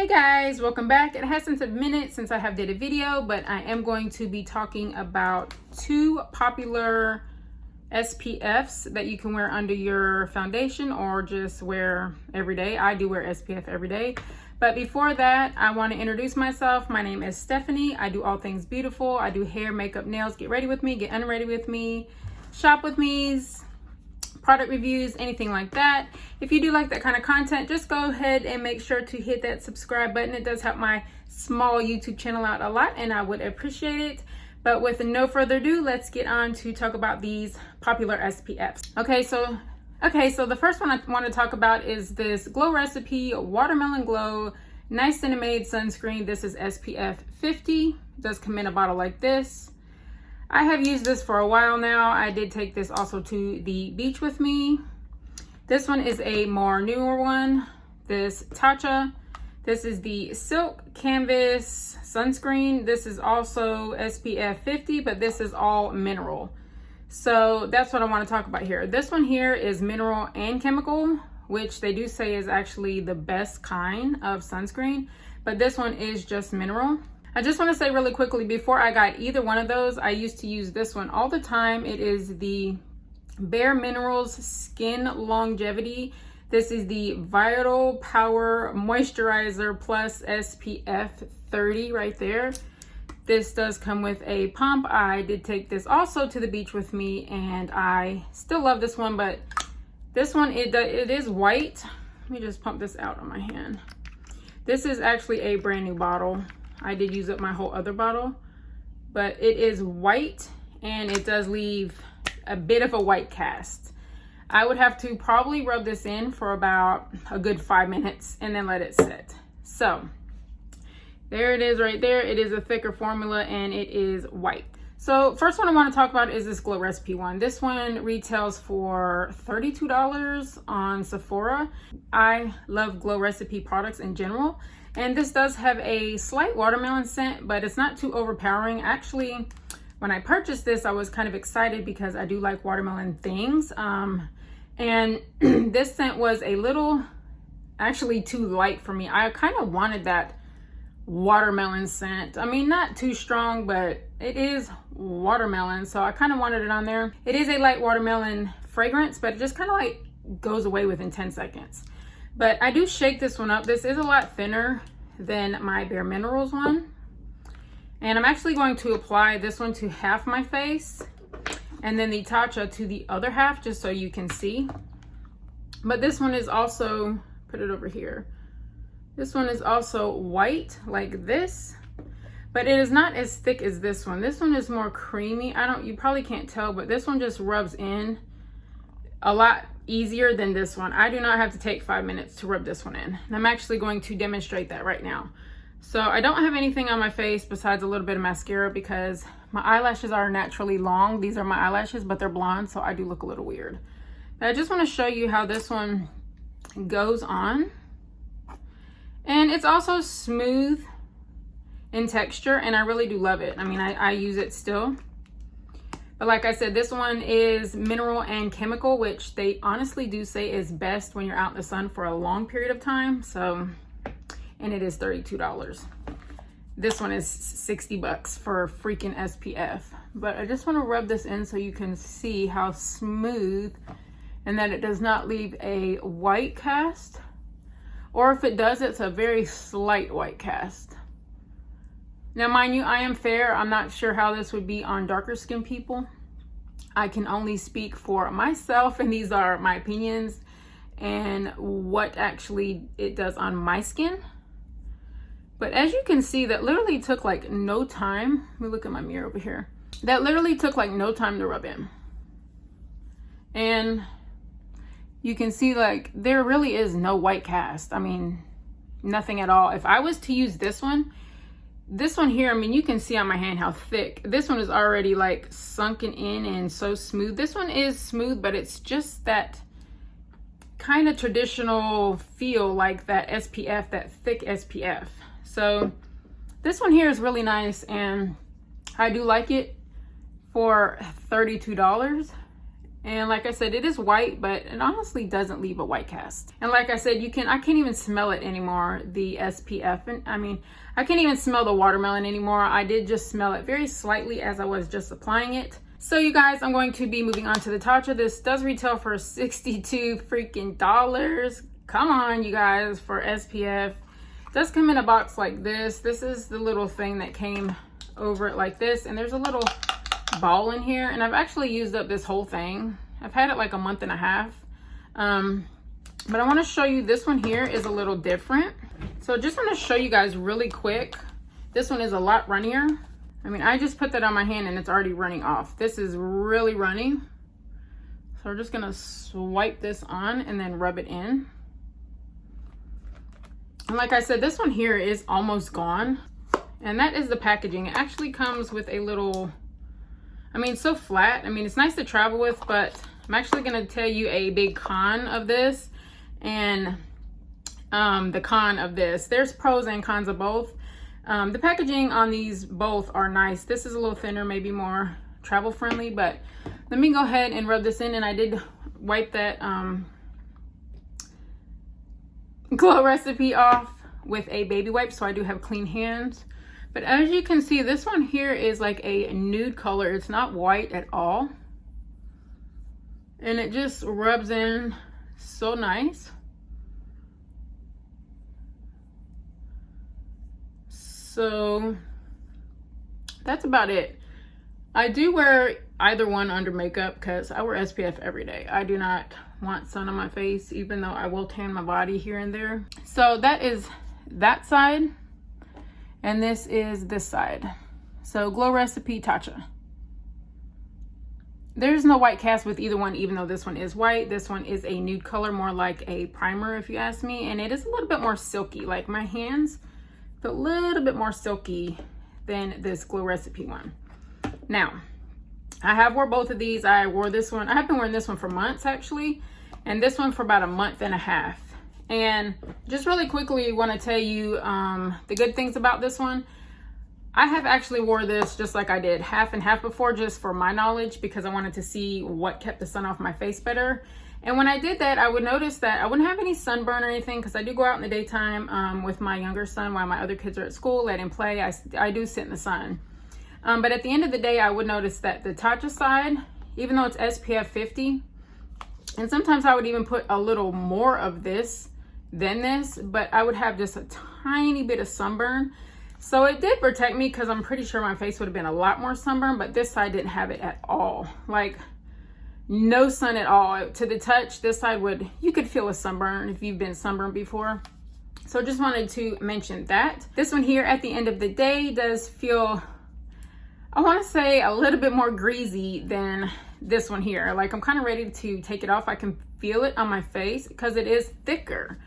Guys, welcome back. It has been a minute since I have did a video, but I am going to be talking about two popular SPFs that you can wear under your foundation or just wear every day. I do wear SPF every day. But before that, I want to introduce myself. My name is Stephanie. I do all things beautiful. I do hair, makeup, nails. Get ready with me, get unready with me, shop with me, product reviews, anything like that. If you do like that kind of content, just go ahead and make sure to hit that subscribe button. It does help my small YouTube channel out a lot and I would appreciate it. But with no further ado, let's get on to talk about these popular SPFs. Okay, so the first one I want to talk about is this Glow Recipe Watermelon Glow Niacinamide Sunscreen. This is SPF 50. It does come in a bottle like this. I have used this for a while now. I did take this also to the beach with me. This one is a more newer one. This Tatcha. This is the Silk Canvas Sunscreen. This is also SPF 50, but this is all mineral. So that's what I want to talk about here. This one here is mineral and chemical, which they do say is actually the best kind of sunscreen, but this one is just mineral. I just want to say really quickly, before I got either one of those, I used to use this one all the time. It is the Bare Minerals Skin Longevity. This is the Vital Power Moisturizer Plus SPF 30 right there. This does come with a pump. I did take this also to the beach with me and I still love this one, but this one, it is white. Let me just pump this out on my hand. This is actually a brand new bottle. I did use up my whole other bottle, but it is white and it does leave a bit of a white cast. I would have to probably rub this in for about a good 5 minutes and then let it sit. So there it is right there. It is a thicker formula and it is white. So first one I want to talk about is this Glow Recipe one. This one retails for $32 on Sephora. I love Glow Recipe products in general. And this does have a slight watermelon scent, but it's not too overpowering. Actually, when I purchased this, I was kind of excited because I do like watermelon things. And this scent was a little, actually too light for me. I kind of wanted that watermelon scent. I mean, not too strong, but it is watermelon, so I kind of wanted it on there. It is a light watermelon fragrance, but it just kind of like goes away within 10 seconds. But I do shake this one up. This is a lot thinner than my Bare Minerals one. And I'm actually going to apply this one to half my face and then the Tatcha to the other half, just so you can see. But this one is also, put it over here. This one is also white like this, but it is not as thick as this one. This one is more creamy. You probably can't tell, but this one just rubs in a lot easier than this one. I do not have to take 5 minutes to rub this one in. And I'm actually going to demonstrate that right now. So I don't have anything on my face besides a little bit of mascara because my eyelashes are naturally long. These are my eyelashes, but they're blonde, so I do look a little weird. But I just want to show you how this one goes on. And it's also smooth in texture, and I really do love it. I mean, I use it still. But like I said, this one is mineral and chemical, which they honestly do say is best when you're out in the sun for a long period of time. So, and it is $32. This one is 60 bucks for freaking SPF. But I just want to rub this in so you can see how smooth and that it does not leave a white cast. Or if it does, it's a very slight white cast. Now, mind you, I am fair. I'm not sure how this would be on darker skin people. I can only speak for myself, and these are my opinions and what actually it does on my skin. But as you can see, that literally took like no time. Let me look at my mirror over here. That literally took like no time to rub in. And you can see like there really is no white cast. I mean, nothing at all. If I was to use this one here, I mean, you can see on my hand how thick. This one is already like sunken in and so smooth. This one is smooth, but it's just that kind of traditional feel, like that SPF, that thick SPF. So this one here is really nice and I do like it for $32. And like I said, it is white, but it honestly doesn't leave a white cast. And like I said, I can't even smell it anymore, the SPF. And I mean, I can't even smell the watermelon anymore. I did just smell it very slightly as I was just applying it. So you guys, I'm going to be moving on to the Tatcha. This does retail for $62 freaking dollars. Come on, you guys, for SPF. It does come in a box like this. This is the little thing that came over it like this. And there's a little ball in here. And I've actually used up this whole thing. I've had it like a month and a half. But I want to show you, this one here is a little different. So just want to show you guys really quick. This one is a lot runnier. I mean, I just put that on my hand and it's already running off. This is really runny. So we're just gonna swipe this on and then rub it in. And like I said, this one here is almost gone. And that is the packaging. It actually comes with a little, I mean, it's so flat. I mean, it's nice to travel with, but I'm actually gonna tell you a big con of this and the con of this. There's pros and cons of both. The packaging on these both are nice. This is a little thinner, maybe more travel friendly, but let me go ahead and rub this in. And I did wipe that Glow Recipe off with a baby wipe, so I do have clean hands. But as you can see, this one here is like a nude color. It's not white at all. And it just rubs in so nice. So that's about it. I do wear either one under makeup because I wear SPF every day. I do not want sun on my face, even though I will tan my body here and there. So that is that side, and this is this side. So Glow Recipe Tatcha. There's no white cast with either one, even though this one is white. This one is a nude color, more like a primer if you ask me, and it is a little bit more silky. Like my hands feel a little bit more silky than this Glow Recipe one. Now, I have wore both of these. I wore this one. I have been wearing this one for months actually, and this one for about a month and a half. And just really quickly want to tell you the good things about this one. I have actually wore this just like I did half and half before, just for my knowledge, because I wanted to see what kept the sun off my face better. And when I did that, I would notice that I wouldn't have any sunburn or anything, because I do go out in the daytime with my younger son while my other kids are at school, let him play. I do sit in the sun. But at the end of the day, I would notice that the Tatcha side, even though it's SPF 50, and sometimes I would even put a little more of this than this, but I would have just a tiny bit of sunburn. So it did protect me, because I'm pretty sure my face would have been a lot more sunburned, but this side didn't have it at all. Like no sun at all. To the touch, this side you could feel a sunburn if you've been sunburned before. So just wanted to mention that. This one here at the end of the day does feel, I want to say, a little bit more greasy than this one here. Like I'm kind of ready to take it off. I can feel it on my face because it is thicker.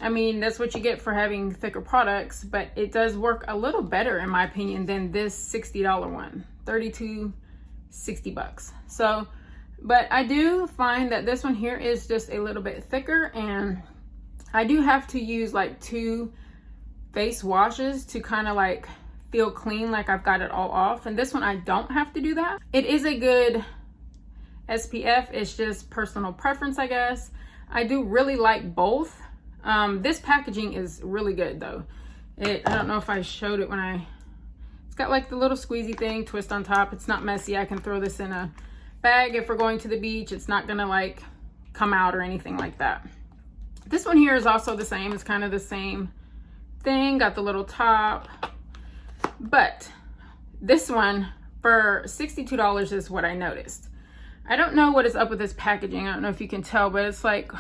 I mean, that's what you get for having thicker products, but it does work a little better in my opinion than this $60 one, $32, $60. So, but I do find that this one here is just a little bit thicker, and I do have to use like 2 face washes to kind of like feel clean, like I've got it all off. And this one, I don't have to do that. It is a good SPF. It's just personal preference, I guess. I do really like both. This packaging is really good though. I don't know if I showed it when it's got like the little squeezy thing, twist on top. It's not messy. I can throw this in a bag if we're going to the beach. It's not gonna like come out or anything like that. This one here is also the same. It's kind of the same thing. Got the little top. But this one for $62 is what I noticed. I don't know what is up with this packaging. I don't know if you can tell, but it's like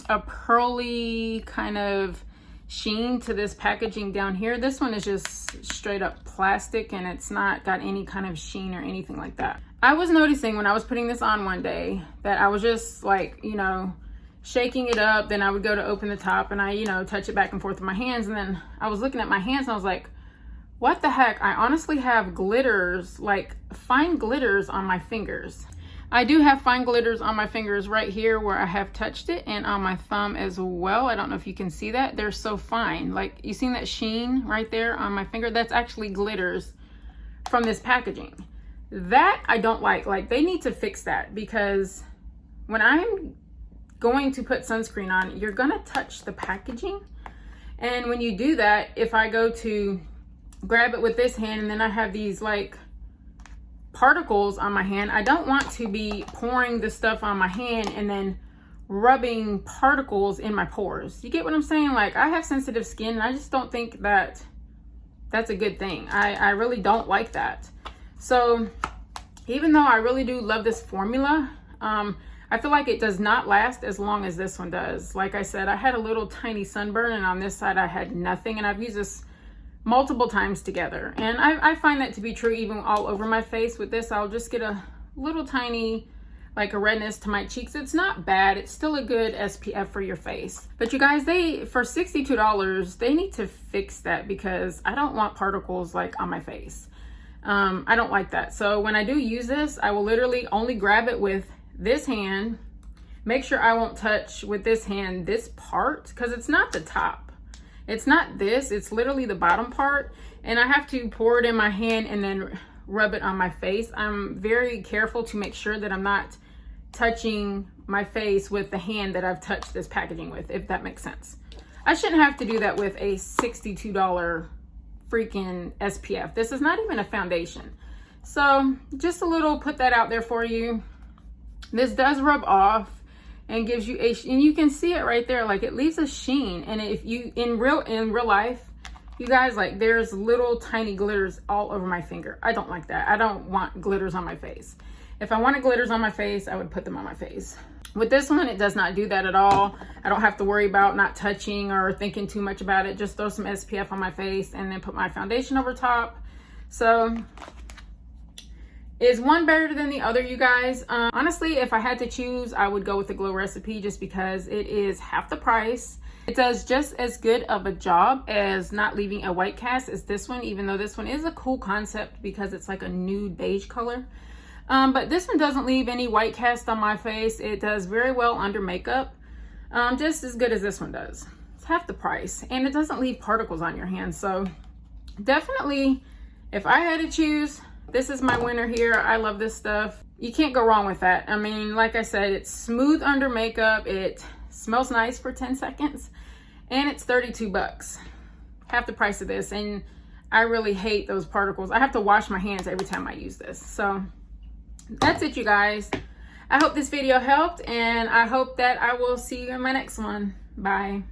a pearly kind of sheen to this packaging down here. This one is just straight up plastic, and it's not got any kind of sheen or anything like that. I was noticing when I was putting this on one day that I was just like, you know, shaking it up. Then I would go to open the top and I, you know, touch it back and forth with my hands. And then I was looking at my hands and I was like, what the heck? I honestly have glitters, like fine glitters on my fingers. I do have fine glitters on my fingers right here where I have touched it, and on my thumb as well. I don't know if you can see that. They're so fine. Like, you seen that sheen right there on my finger? That's actually glitters from this packaging. That I don't like. Like, they need to fix that, because when I'm going to put sunscreen on, you're gonna touch the packaging. And when you do that, if I go to grab it with this hand and then I have these like particles on my hand, I don't want to be pouring the stuff on my hand and then rubbing particles in my pores. You get what I'm saying? Like, I have sensitive skin and I just don't think that that's a good thing. I really don't like that. So even though I really do love this formula, I feel like it does not last as long as this one does. Like I said, I had a little tiny sunburn, and on this side I had nothing, and I've used this multiple times together. And I find that to be true even all over my face. With this, I'll just get a little tiny, like a redness to my cheeks. It's not bad. It's still a good SPF for your face. But you guys, for $62, they need to fix that, because I don't want particles like on my face. I don't like that. So when I do use this, I will literally only grab it with this hand. Make sure I won't touch with this hand this part, because it's not the top. It's not this. It's literally the bottom part. And I have to pour it in my hand and then rub it on my face. I'm very careful to make sure that I'm not touching my face with the hand that I've touched this packaging with, if that makes sense. I shouldn't have to do that with a $62 freaking SPF. This is not even a foundation. So just a little, put that out there for you. This does rub off and gives you and you can see it right there, like it leaves a sheen. And if you in real life, you guys, like there's little tiny glitters all over my finger. I don't like that. I don't want glitters on my face. If I wanted glitters on my face, I would put them on my face. With this one, it does not do that at all. I don't have to worry about not touching or thinking too much about it. Just throw some SPF on my face and then put my foundation over top. So is one better than the other, you guys? Honestly, if I had to choose, I would go with the Glow Recipe, just because it is half the price. It does just as good of a job as not leaving a white cast as this one, even though this one is a cool concept because it's like a nude beige color. But this one doesn't leave any white cast on my face. It does very well under makeup, just as good as this one does. It's half the price, and it doesn't leave particles on your hands. So definitely, if I had to choose, this is my winner here. I love this stuff. You can't go wrong with that. I mean, like I said, it's smooth under makeup. It smells nice for 10 seconds, and it's 32 bucks. Half the price of this, and I really hate those particles. I have to wash my hands every time I use this. So that's it, you guys. I hope this video helped, and I hope that I will see you in my next one. Bye.